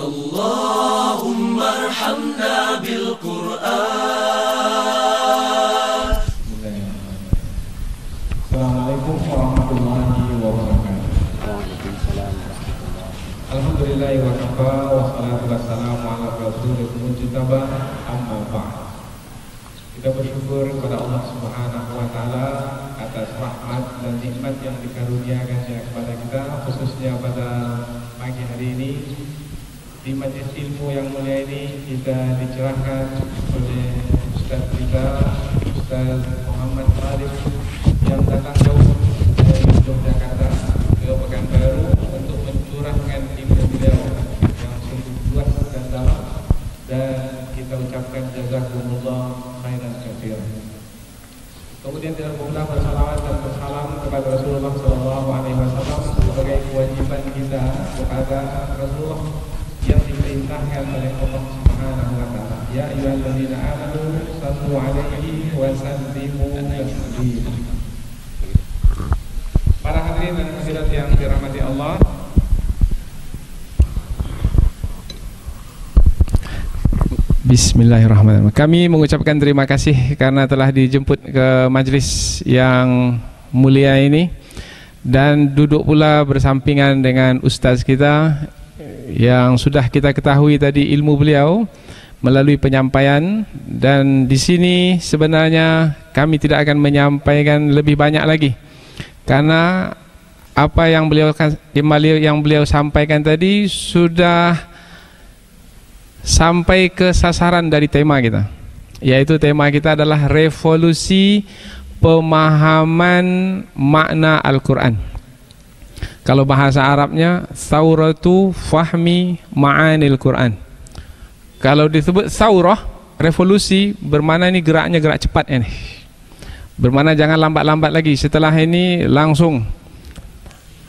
اللهم ارحمنا بالقرآن. Assalamualaikum warahmatullahi wabarakatuh. Alhamdulillah wa kafa wa salatu wassalamu ala rasulil mujtaba amma ba'd. Kita bersyukur kepada Allah Subhanahu wa taala atas rahmat dan nikmat yang dikaruniakannya kepada kita, khususnya pada pagi hari ini di majelis ilmu yang mulia ini kita dicerahkan oleh Ustaz kita, Ustaz Muhammad Khalid, yang datang jauh dari Yogyakarta ke Pekanbaru untuk mencurahkan ilmu beliau yang sungguh luas dan dalam, dan kita ucapkan jazakumullah khairan katsiran. Kemudian tidak lupa bersalawat dan bersalam kepada Rasulullah SAW sebagai kewajiban kita kepada Rasulullah yang diperintahkan oleh Allah Subhanahu wa taala. Ya ayyuhalladzina amanu sallu 'alaihi wa sallimu taslima. Para hadirin dan hadirat yang dirahmati Allah, Bismillahirrahmanirrahim. Kami mengucapkan terima kasih karena telah dijemput ke majelis yang mulia ini dan duduk pula bersampingan dengan ustaz kita yang sudah kita ketahui tadi ilmu beliau melalui penyampaian, dan di sini sebenarnya kami tidak akan menyampaikan lebih banyak lagi karena apa yang beliau sampaikan tadi sudah sampai ke sasaran dari tema kita, yaitu tema kita adalah revolusi pemahaman makna Al-Quran. Kalau bahasa Arabnya Tsauratu Fahmi Ma'anil Quran. Kalau disebut Tsaurah, revolusi, bermakna ini geraknya gerak cepat ini. Bermakna jangan lambat-lambat lagi. Setelah ini langsung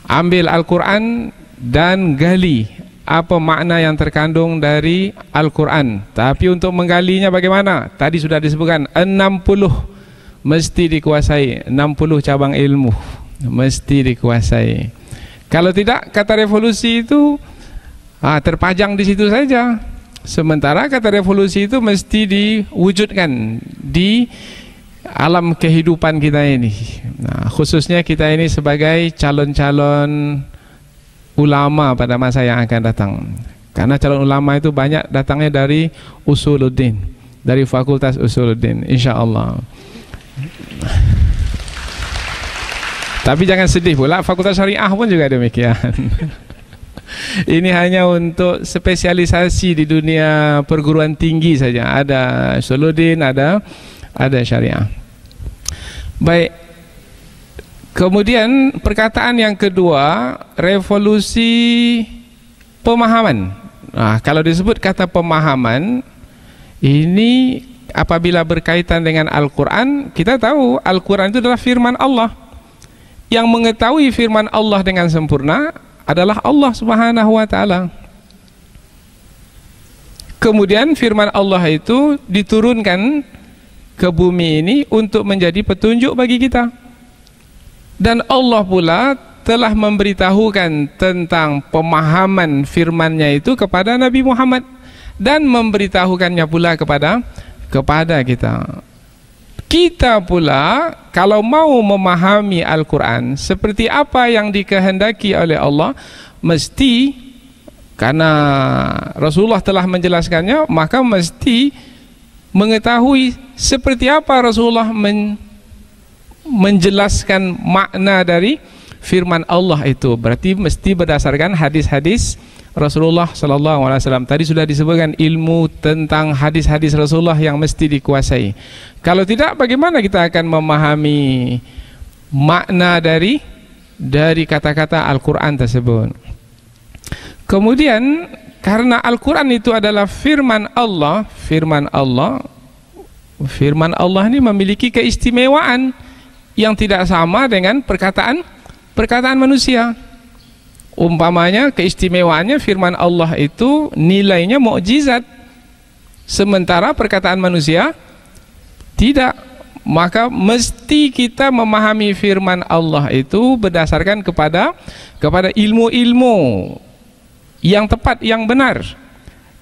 ambil Al-Quran dan gali apa makna yang terkandung dari Al-Quran. Tapi untuk menggalinya bagaimana? Tadi sudah disebutkan 60 mesti dikuasai, 60 cabang ilmu mesti dikuasai. Kalau tidak, kata revolusi itu terpajang di situ saja. Sementara kata revolusi itu mesti diwujudkan di alam kehidupan kita ini. Nah, khususnya kita ini sebagai calon-calon ulama pada masa yang akan datang. Karena calon ulama itu banyak datangnya dari Usuluddin, dari Fakultas Usuluddin, insyaallah. Tapi jangan sedih pula, Fakultas Syariah pun juga demikian. Ini hanya untuk spesialisasi di dunia perguruan tinggi saja. Ada Usuluddin, ada Syariah. Baik. Kemudian perkataan yang kedua, revolusi pemahaman. Nah, kalau disebut kata pemahaman, ini apabila berkaitan dengan Al-Quran, kita tahu Al-Quran itu adalah firman Allah. Yang mengetahui firman Allah dengan sempurna adalah Allah Subhanahu wa taala. Kemudian firman Allah itu diturunkan ke bumi ini untuk menjadi petunjuk bagi kita. Dan Allah pula telah memberitahukan tentang pemahaman firman-Nya itu kepada Nabi Muhammad dan memberitahukannya pula kepada kita. Kita pula kalau mau memahami Al-Quran seperti apa yang dikehendaki oleh Allah, mesti, karena Rasulullah telah menjelaskannya, maka mesti mengetahui seperti apa Rasulullah menjelaskan makna dari firman Allah itu. Berarti mesti berdasarkan hadis-hadis Rasulullah SAW. Tadi sudah disebutkan ilmu tentang hadis-hadis Rasulullah yang mesti dikuasai. Kalau tidak, bagaimana kita akan memahami makna dari kata-kata Al-Quran tersebut? Kemudian karena Al-Quran itu adalah firman Allah ini memiliki keistimewaan yang tidak sama dengan perkataan manusia. Umpamanya keistimewaannya firman Allah itu nilainya mukjizat, sementara perkataan manusia tidak. Maka mesti kita memahami firman Allah itu berdasarkan kepada ilmu-ilmu yang tepat, yang benar.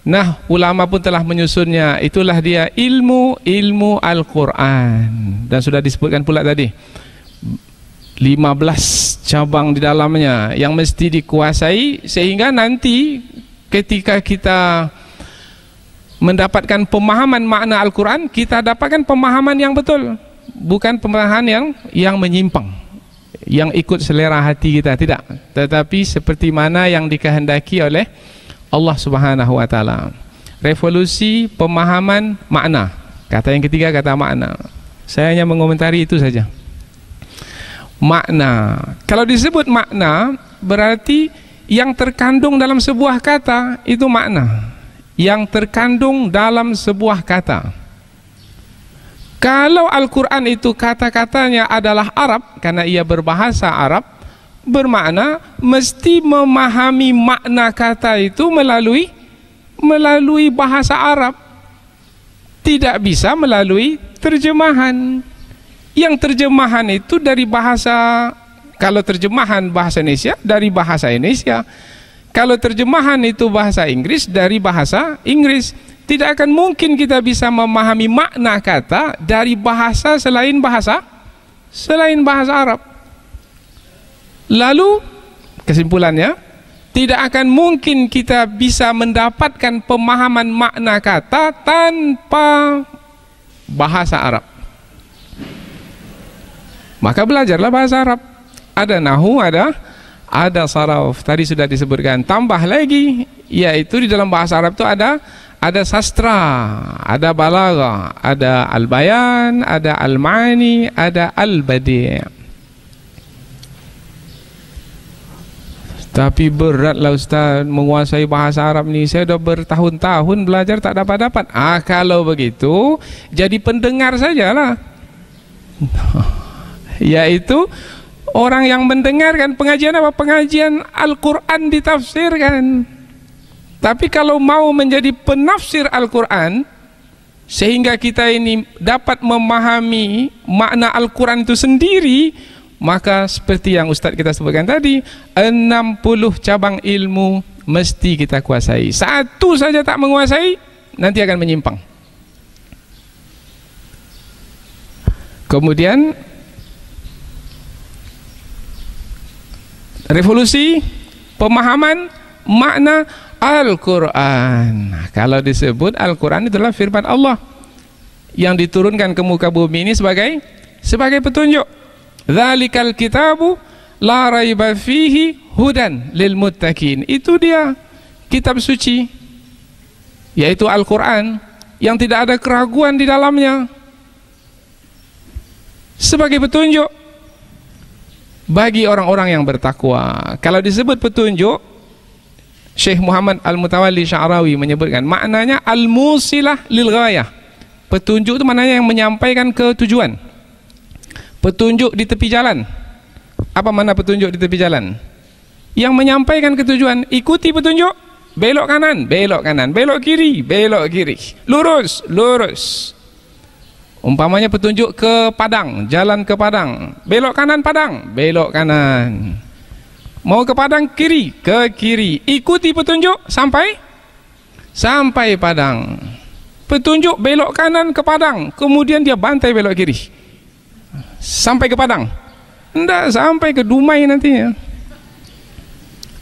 Nah, ulama pun telah menyusunnya. Itulah dia ilmu Al-Quran. Dan sudah disebutkan pula tadi 15 cabang di dalamnya yang mesti dikuasai, sehingga nanti ketika kita mendapatkan pemahaman makna Al-Quran, kita dapatkan pemahaman yang betul, bukan pemahaman yang menyimpang, yang ikut selera hati kita, tidak, tetapi seperti mana yang dikehendaki oleh Allah Subhanahu wa taala. Revolusi pemahaman makna. Kata yang ketiga, kata makna. Saya hanya mengomentari itu saja. Makna. Kalau disebut makna, berarti yang terkandung dalam sebuah kata itu makna. Yang terkandung dalam sebuah kata. Kalau Al-Quran itu kata-katanya adalah Arab, karena ia berbahasa Arab, bermakna mesti memahami makna kata itu melalui bahasa Arab, tidak bisa melalui terjemahan. Yang terjemahan itu dari bahasa, kalau terjemahan bahasa Indonesia dari bahasa Indonesia, kalau terjemahan itu bahasa Inggris dari bahasa Inggris. Tidak akan mungkin kita bisa memahami makna kata dari bahasa selain bahasa Arab. Lalu kesimpulannya, tidak akan mungkin kita bisa mendapatkan pemahaman makna kata tanpa bahasa Arab. Maka belajarlah bahasa Arab. Ada nahwu, ada saraf. Tadi sudah disebutkan. Tambah lagi, yaitu di dalam bahasa Arab itu ada sastra, ada balaghah, ada al-bayan, ada al-ma'ani, ada al-badi'. Tapi beratlah Ustaz menguasai bahasa Arab ni. Saya dah bertahun-tahun belajar tak dapat-dapat. Kalau begitu jadi pendengar sajalah. Yaitu orang yang mendengarkan pengajian apa? Pengajian Al-Quran ditafsirkan. Tapi kalau mau menjadi penafsir Al-Quran, sehingga kita ini dapat memahami makna Al-Quran itu sendiri, maka seperti yang Ustaz kita sebutkan tadi, 60 cabang ilmu mesti kita kuasai. Satu saja tak menguasai, nanti akan menyimpang. Kemudian revolusi pemahaman makna Al-Quran. Kalau disebut Al-Quran itulah firman Allah yang diturunkan ke muka bumi ini sebagai petunjuk. Dzalikal kitabu la raiba fihi hudan lil muttaqin. Itu dia kitab suci, yaitu Al-Quran, yang tidak ada keraguan di dalamnya, sebagai petunjuk bagi orang-orang yang bertakwa. Kalau disebut petunjuk, Syekh Muhammad Al-Mutawalli Sya'rawi menyebutkan maknanya al-musilah lil ghayah. Petunjuk itu maknanya yang menyampaikan ke tujuan. Petunjuk di tepi jalan. Apa makna petunjuk di tepi jalan? Yang menyampaikan ke tujuan. Ikuti petunjuk, belok kanan, belok kanan, belok kiri, belok kiri, lurus, lurus. Umpamanya petunjuk ke Padang, jalan ke Padang, belok kanan Padang, belok kanan. Mau ke Padang, kiri, ke kiri. Ikuti petunjuk sampai Padang. Petunjuk belok kanan ke Padang, kemudian dia bantai belok kiri sampai ke Padang. Tidak sampai ke Dumai nantinya.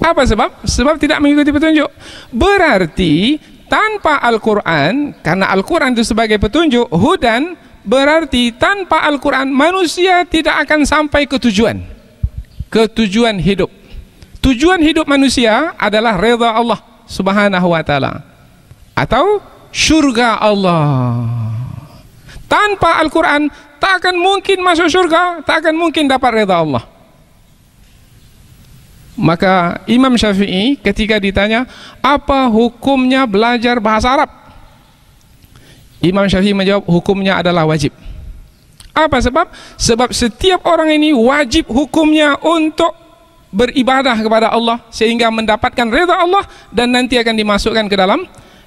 Apa sebab? Sebab tidak mengikuti petunjuk. Berarti tanpa Al-Quran, karena Al-Quran itu sebagai petunjuk, hudan, berarti tanpa Al-Quran manusia tidak akan sampai ke tujuan hidup. Tujuan hidup manusia adalah redha Allah Subhanahu wa taala atau syurga Allah. Tanpa Al-Quran tak akan mungkin masuk syurga, tak akan mungkin dapat redha Allah. Maka Imam Syafi'i ketika ditanya apa hukumnya belajar bahasa Arab, Imam Syafi'i menjawab hukumnya adalah wajib. Apa sebab? Sebab setiap orang ini wajib hukumnya untuk beribadah kepada Allah sehingga mendapatkan redha Allah dan nanti akan dimasukkan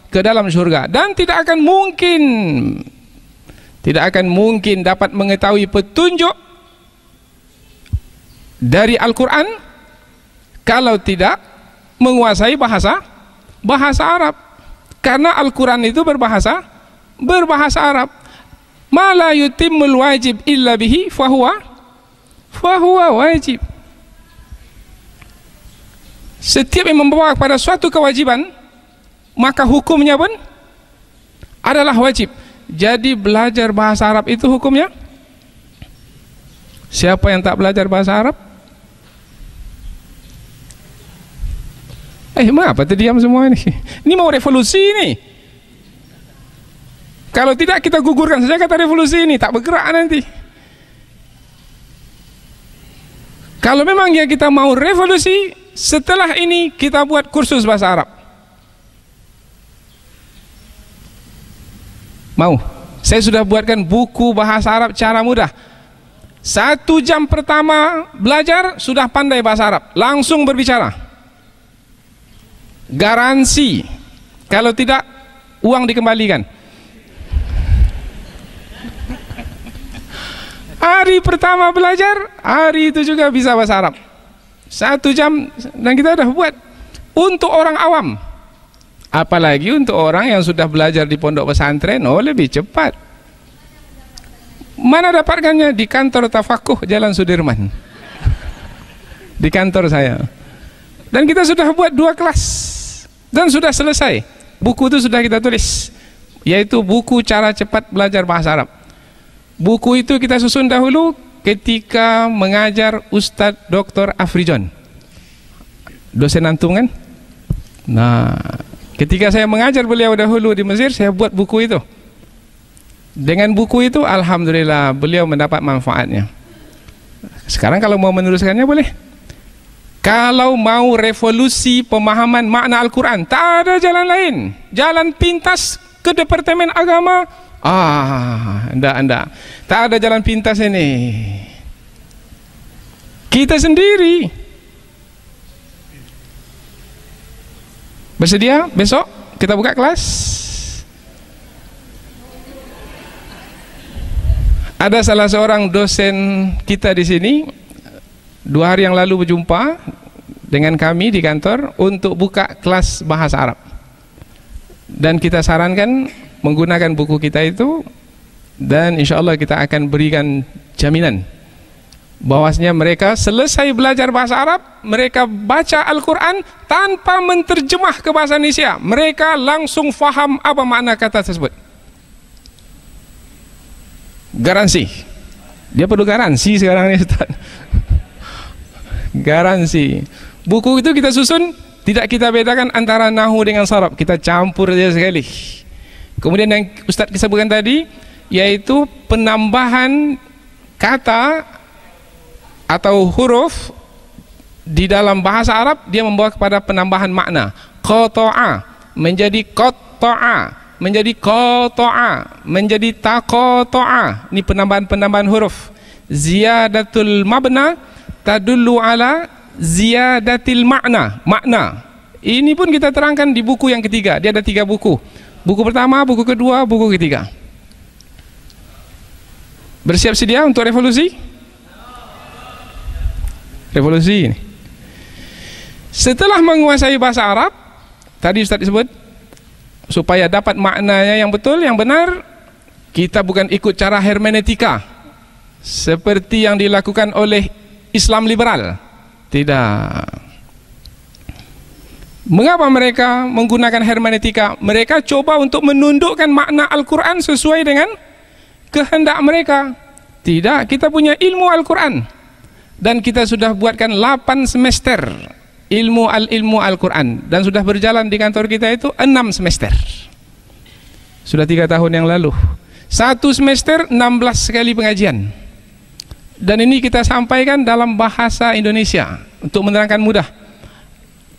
ke dalam surga. Dan tidak akan mungkin dapat mengetahui petunjuk dari Al-Quran kalau tidak menguasai bahasa Arab. Karena Al-Quran itu berbahasa Arab. Ma la yutimmul wajib illa bihi fahuwa wajib. Setiap yang membawa kepada suatu kewajiban, maka hukumnya pun adalah wajib. Jadi belajar bahasa Arab itu hukumnya, siapa yang tak belajar bahasa Arab? Mengapa terdiam semua ini? Ini mau revolusi ini. Kalau tidak kita gugurkan saja kata revolusi ini, tak bergerak nanti. Kalau memang ya kita mau revolusi, setelah ini kita buat kursus bahasa Arab. Mau? Saya sudah buatkan buku bahasa Arab cara mudah. 1 jam pertama belajar sudah pandai bahasa Arab, langsung berbicara. Garansi. Kalau tidak, uang dikembalikan. Hari pertama belajar, hari itu juga bisa bahasa Arab. 1 jam dan kita sudah buat. Untuk orang awam, apalagi untuk orang yang sudah belajar di pondok pesantren, lebih cepat. Mana dapatkannya? Di kantor Tafakuh Jalan Sudirman. Di kantor saya. Dan kita sudah buat 2 kelas dan sudah selesai. Buku itu sudah kita tulis, yaitu buku cara cepat belajar bahasa Arab. Buku itu kita susun dahulu ketika mengajar Ustadz Dr. Afrijon, dosen antum kan. Nah, ketika saya mengajar beliau dahulu di Mesir, saya buat buku itu. Dengan buku itu alhamdulillah beliau mendapat manfaatnya. Sekarang kalau mau meneruskannya boleh. Kalau mau revolusi pemahaman makna Al-Quran, tak ada jalan lain. Jalan pintas ke Departemen Agama, enggak. Tak ada jalan pintas ini. Kita sendiri. Bersedia? Besok kita buka kelas. Ada salah seorang dosen kita di sini 2 hari yang lalu berjumpa dengan kami di kantor untuk buka kelas bahasa Arab, dan kita sarankan menggunakan buku kita itu, dan insya Allah kita akan berikan jaminan bahwasanya mereka selesai belajar bahasa Arab, mereka baca Al-Quran tanpa menterjemah ke bahasa Indonesia, mereka langsung faham apa makna kata tersebut. Garansi. Dia perlu garansi sekarang ini Ustaz. Garansi. Buku itu kita susun, tidak kita bedakan antara nahu dengan saraf, kita campur saja sekali. Kemudian yang Ustaz sebutkan tadi, yaitu penambahan kata atau huruf di dalam bahasa Arab, dia membawa kepada penambahan makna. Qata'a menjadi qatta'a, menjadi qata'a, menjadi taqata'a. Ini penambahan huruf. Ziyadatul mabna tadullu ala ziyadatil makna. Ini pun kita terangkan di buku yang ketiga. Dia ada 3 buku. Buku pertama, buku kedua, buku ketiga. Bersiap sedia untuk revolusi? Revolusi ini. Setelah menguasai bahasa Arab, tadi Ustaz disebut, supaya dapat maknanya yang betul, yang benar, kita bukan ikut cara hermeneutika seperti yang dilakukan oleh Islam liberal. Tidak. Mengapa mereka menggunakan hermeneutika? Mereka coba untuk menundukkan makna Al-Quran sesuai dengan kehendak mereka. Tidak, kita punya ilmu Al-Quran, dan kita sudah buatkan 8 semester ilmu Al-Quran, dan sudah berjalan di kantor kita itu 6 semester. Sudah 3 tahun yang lalu. 1 semester 16 kali pengajian. Dan ini kita sampaikan dalam bahasa Indonesia untuk menerangkan mudah,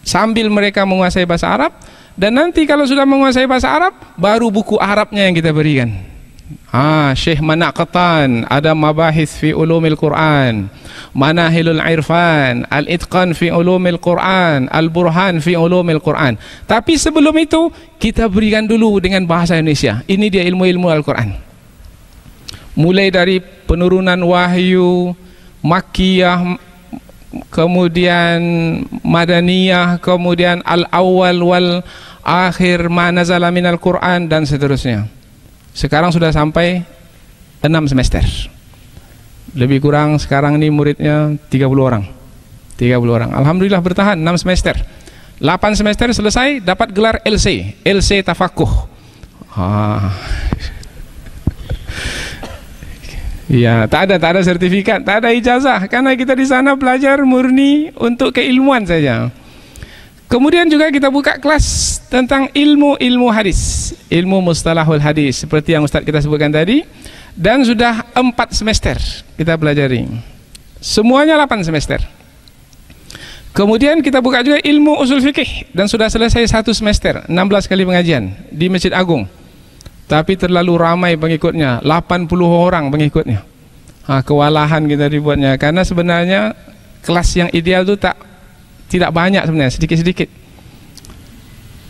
sambil mereka menguasai bahasa Arab. Dan nanti kalau sudah menguasai bahasa Arab, baru buku Arabnya yang kita berikan. Syekh Manaqatan, ada mabahis fi ulumil Quran, manahilul irfan, al-itqan fi ulumil Quran, al-burhan fi ulumil Quran. Tapi sebelum itu kita berikan dulu dengan bahasa Indonesia. Ini dia ilmu-ilmu Al-Quran, mulai dari penurunan wahyu, Makkiyah, kemudian Madaniyah, kemudian Al-Awwal wal Akhir, Ma Nazala Minal Quran, dan seterusnya. Sekarang sudah sampai 6 semester. Lebih kurang sekarang ini muridnya 30 orang. 30 orang. Alhamdulillah bertahan 6 semester. 8 semester selesai dapat gelar LC, LC Tafakuh. Ya, tak ada sertifikat, tak ada ijazah, karena kita di sana belajar murni untuk keilmuan saja. Kemudian juga kita buka kelas tentang ilmu hadis, ilmu mustalahul hadis, seperti yang Ustaz kita sebutkan tadi, dan sudah 4 semester kita pelajari. Semuanya 8 semester. Kemudian kita buka juga ilmu usul fikih, dan sudah selesai 1 semester, 16 kali pengajian di Masjid Agung. Tapi terlalu ramai pengikutnya, 80 orang pengikutnya. Kewalahan kita dibuatnya, karena sebenarnya kelas yang ideal itu tidak banyak sebenarnya, sedikit-sedikit.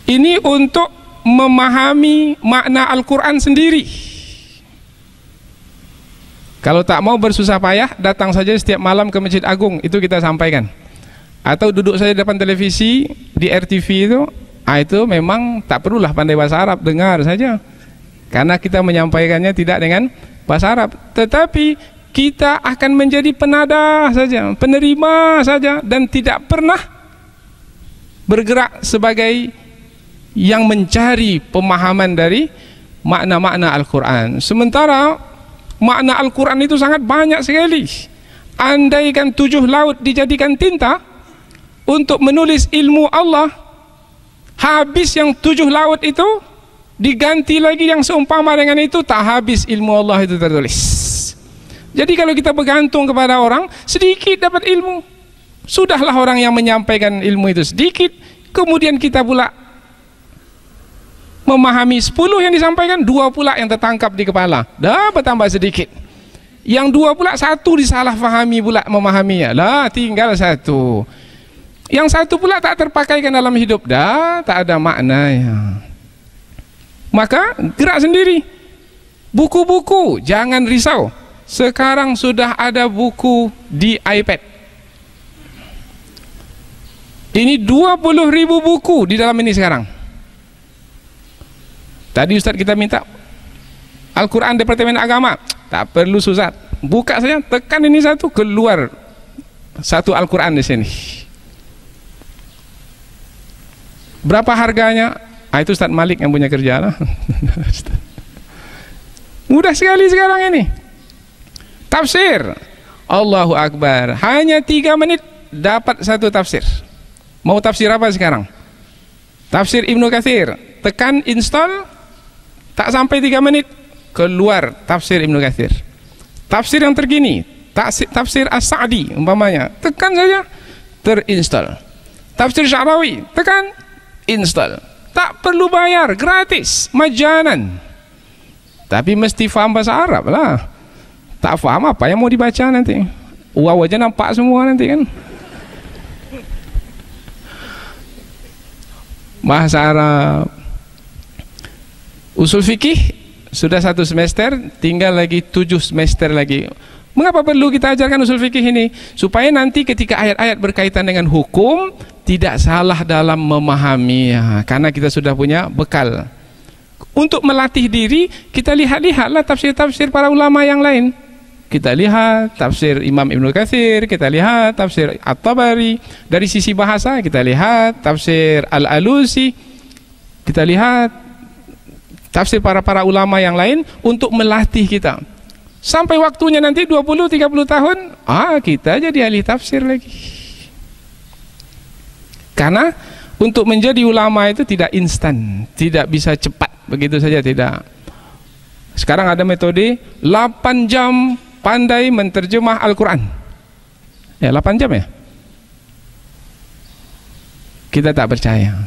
Ini untuk memahami makna Al-Quran sendiri. Kalau tak mau bersusah payah, datang saja setiap malam ke Masjid Agung, itu kita sampaikan. Atau duduk saja depan televisi di RTV itu memang tak perlulah pandai bahasa Arab, dengar saja. Karena kita menyampaikannya tidak dengan bahasa Arab, tetapi kita akan menjadi penada saja, penerima saja, dan tidak pernah bergerak sebagai yang mencari pemahaman dari makna-makna Al-Quran. Sementara makna Al-Quran itu sangat banyak sekali. Andaikan 7 laut dijadikan tinta untuk menulis ilmu Allah, habis yang 7 laut itu, diganti lagi yang seumpama dengan itu, tak habis ilmu Allah itu tertulis. Jadi kalau kita bergantung kepada orang, sedikit dapat ilmu. Sudahlah orang yang menyampaikan ilmu itu sedikit, kemudian kita pula memahami 10 yang disampaikan, 2 pula yang tertangkap di kepala, dah bertambah sedikit. Yang 2 pula, 1 disalahfahami pula memahaminya, lah tinggal 1. Yang 1 pula tak terpakaikan dalam hidup, dah tak ada maknanya. Maka gerak sendiri. Buku-buku jangan risau, sekarang sudah ada buku di iPad. Ini 20.000 buku di dalam ini sekarang. Tadi Ustaz kita minta Al-Quran Departemen Agama, tak perlu susah, buka saja, tekan ini 1, keluar 1 Al-Quran di sini. Berapa harganya? Itu Ustaz Malik yang punya kerja lah. Mudah sekali sekarang ini. Tafsir, Allahu Akbar, hanya 3 menit dapat 1 tafsir. Mau tafsir apa sekarang? Tafsir Ibnu Katsir, tekan install, tak sampai 3 menit keluar tafsir Ibnu Katsir. Tafsir yang terkini, tafsir As-Sa'di umpamanya, tekan saja, terinstall. Tafsir Sya'rawi, tekan, install. Tak perlu bayar, gratis, majanan. Tapi mesti faham bahasa Arab lah. Tak faham apa yang mau dibaca nanti, wow aja nampak semua nanti kan. Bahasa Arab, usul fikih sudah 1 semester, tinggal lagi 7 semester lagi. Mengapa perlu kita ajarkan usul fikih ini? Supaya nanti ketika ayat-ayat berkaitan dengan hukum tidak salah dalam memahami, karena kita sudah punya bekal. Untuk melatih diri, kita lihat-lihatlah tafsir-tafsir para ulama yang lain. Kita lihat tafsir Imam Ibnu Katsir, kita lihat tafsir At-Tabari. Dari sisi bahasa kita lihat tafsir Al-Alusi, kita lihat tafsir para ulama yang lain untuk melatih kita. Sampai waktunya nanti 20-30 tahun, kita jadi ahli tafsir lagi. Karena untuk menjadi ulama itu tidak instan, tidak bisa cepat begitu saja, tidak. Sekarang ada metode 8 jam pandai menterjemah Al-Quran. Ya, 8 jam ya. Kita tak percaya.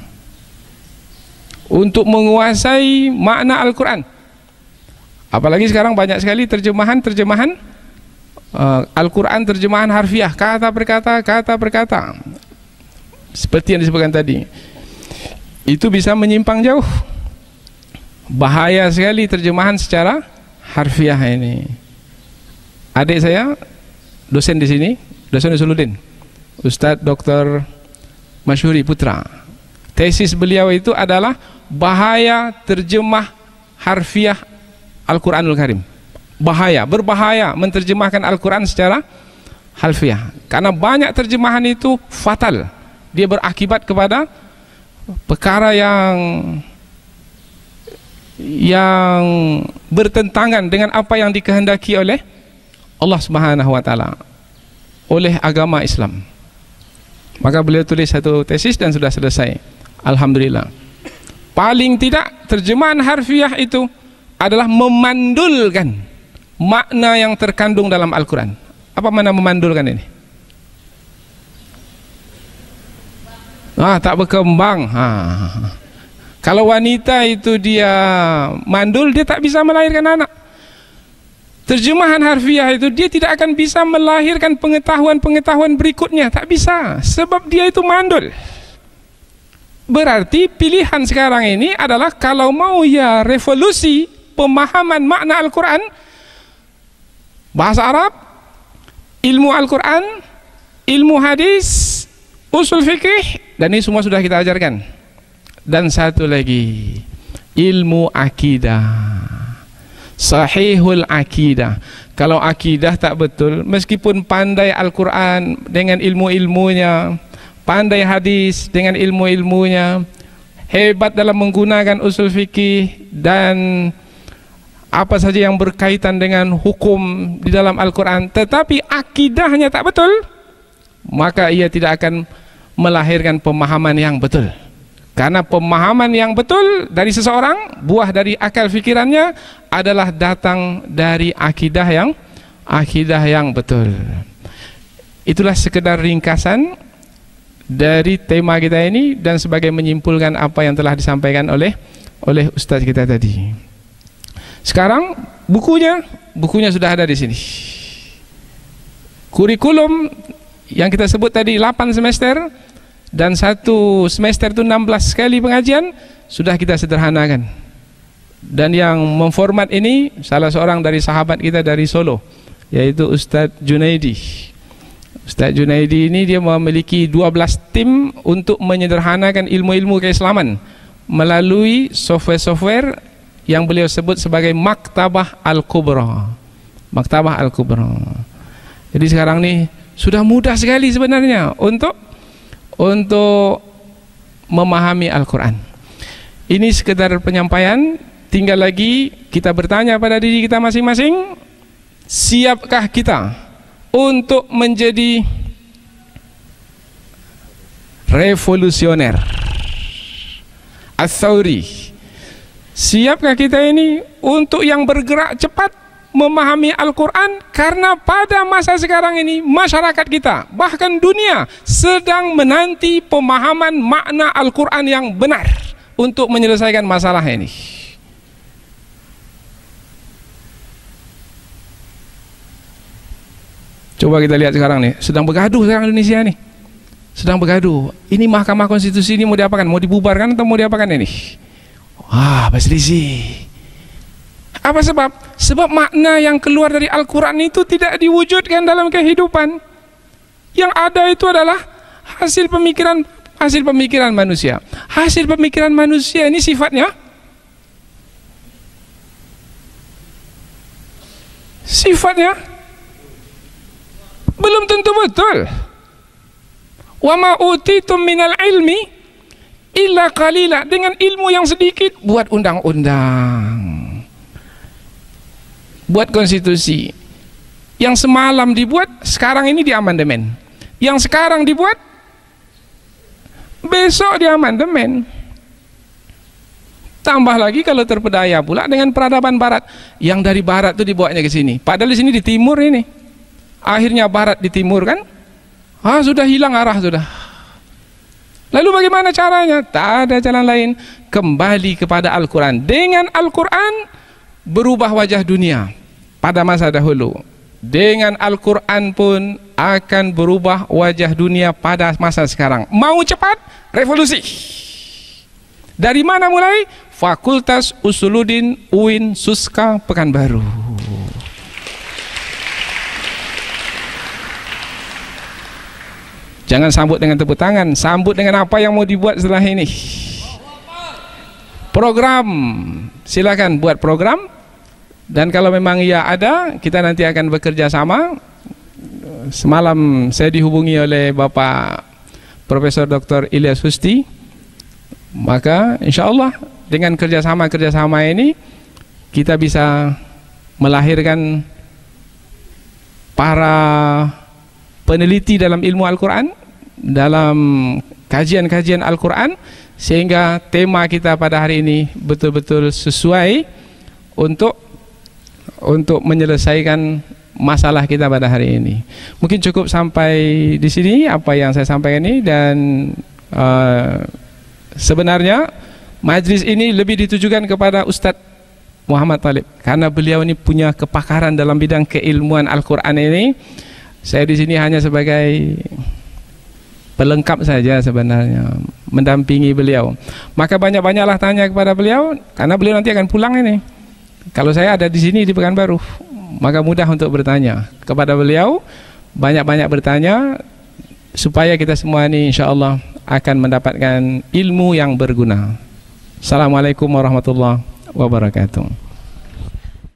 Untuk menguasai makna Al-Quran, apalagi sekarang banyak sekali terjemahan Al-Quran, terjemahan harfiah, kata per kata, seperti yang disebutkan tadi. Itu bisa menyimpang jauh. Bahaya sekali terjemahan secara harfiah ini. Adik saya dosen di sini, dosen Usuluddin, Ustadz Dr. Masyhuri Putra. Tesis beliau itu adalah bahaya terjemah harfiah Al-Quranul Karim. Bahaya, berbahaya menterjemahkan Al-Quran secara harfiah. Karena banyak terjemahan itu fatal. Dia berakibat kepada perkara yang bertentangan dengan apa yang dikehendaki oleh Allah Subhanahu wa taala, oleh agama Islam. Maka beliau tulis satu tesis dan sudah selesai. Alhamdulillah. Paling tidak terjemahan harfiah itu adalah memandulkan makna yang terkandung dalam Al-Quran. Apa makna memandulkan ini? Tak berkembang. Kalau wanita itu dia mandul, dia tak bisa melahirkan anak. Terjemahan harfiah itu dia tidak akan bisa melahirkan pengetahuan-pengetahuan berikutnya, tak bisa, sebab dia itu mandul. Berarti pilihan sekarang ini adalah kalau mau ya revolusi pemahaman makna Al-Quran, bahasa Arab, ilmu Al-Quran, ilmu hadis, usul fikih, dan ini semua sudah kita ajarkan. Dan satu lagi, ilmu akidah, sahihul akidah. Kalau akidah tak betul, meskipun pandai Al-Quran dengan ilmu-ilmunya, pandai hadis dengan ilmu-ilmunya, hebat dalam menggunakan usul fikih dan apa saja yang berkaitan dengan hukum di dalam Al-Quran, tetapi akidahnya tak betul, maka ia tidak akan melahirkan pemahaman yang betul. Karena pemahaman yang betul dari seseorang, buah dari akal fikirannya adalah datang dari akidah yang betul. Itulah sekedar ringkasan dari tema kita ini dan sebagai menyimpulkan apa yang telah disampaikan oleh Ustadz kita tadi. Sekarang bukunya sudah ada di sini. Kurikulum yang kita sebut tadi 8 semester dan 1 semester itu 16 kali pengajian sudah kita sederhanakan. Dan yang memformat ini salah seorang dari sahabat kita dari Solo, yaitu Ustadz Junaidi. Ustadz Junaidi ini dia memiliki 12 tim untuk menyederhanakan ilmu-ilmu keislaman melalui software-software yang beliau sebut sebagai Maktabah Al-Kubra. Maktabah Al-Kubra. Jadi sekarang ini sudah mudah sekali sebenarnya untuk memahami Al-Quran. Ini sekedar penyampaian. Tinggal lagi kita bertanya pada diri kita masing-masing, siapkah kita untuk menjadi revolusioner? Ats-Tsauri. Siapkah kita ini untuk yang bergerak cepat memahami Al-Quran? Karena pada masa sekarang ini masyarakat kita, bahkan dunia, sedang menanti pemahaman makna Al-Quran yang benar untuk menyelesaikan masalah ini. Coba kita lihat sekarang nih, sedang bergaduh sekarang Indonesia nih, sedang bergaduh. Ini Mahkamah Konstitusi ini mau diapakan? Mau dibubarkan atau mau diapakan ini? Wah, berselisih. Apa sebab? Sebab makna yang keluar dari Al-Quran itu tidak diwujudkan dalam kehidupan. Yang ada itu adalah hasil pemikiran manusia. Hasil pemikiran manusia ini sifatnya belum tentu betul. Wa ma utitum minal ilmi illa qalila. Dengan ilmu yang sedikit buat undang-undang, buat konstitusi. Yang semalam dibuat, sekarang ini diamandemen. Yang sekarang dibuat, besok diamandemen. Tambah lagi kalau terpedaya pula dengan peradaban barat. Yang dari barat itu dibawanya ke sini. Padahal di sini di timur ini. Akhirnya barat di timur kan? Sudah hilang arah sudah. Lalu bagaimana caranya? Tak ada jalan lain. Kembali kepada Al-Quran. Dengan Al-Quran berubah wajah dunia pada masa dahulu. Dengan Al-Quran pun akan berubah wajah dunia pada masa sekarang. Mau cepat? Revolusi. Dari mana mulai? Fakultas Usuluddin UIN Suska Pekanbaru. Jangan sambut dengan tepuk tangan, sambut dengan apa yang mau dibuat setelah ini. Program, silakan buat program. Dan kalau memang ia ada, kita nanti akan bekerja sama. Semalam saya dihubungi oleh Bapak Profesor Dr. Ilyas Husti. Maka insya Allah dengan kerjasama ini kita bisa melahirkan para peneliti dalam ilmu Al-Quran, dalam kajian-kajian Al-Quran, sehingga tema kita pada hari ini betul-betul sesuai untuk menyelesaikan masalah kita pada hari ini. Mungkin cukup sampai di sini apa yang saya sampaikan ini, dan sebenarnya majlis ini lebih ditujukan kepada Ustadz Muhammad Talib, karena beliau ini punya kepakaran dalam bidang keilmuan Al-Quran ini. Saya di sini hanya sebagai pelengkap saja sebenarnya, mendampingi beliau. Maka banyak-banyaklah tanya kepada beliau, karena beliau nanti akan pulang ini. Kalau saya ada di sini di Pekanbaru, maka mudah untuk bertanya kepada beliau, banyak-banyak bertanya, supaya kita semua ini insya Allah akan mendapatkan ilmu yang berguna. Assalamualaikum warahmatullahi wabarakatuh.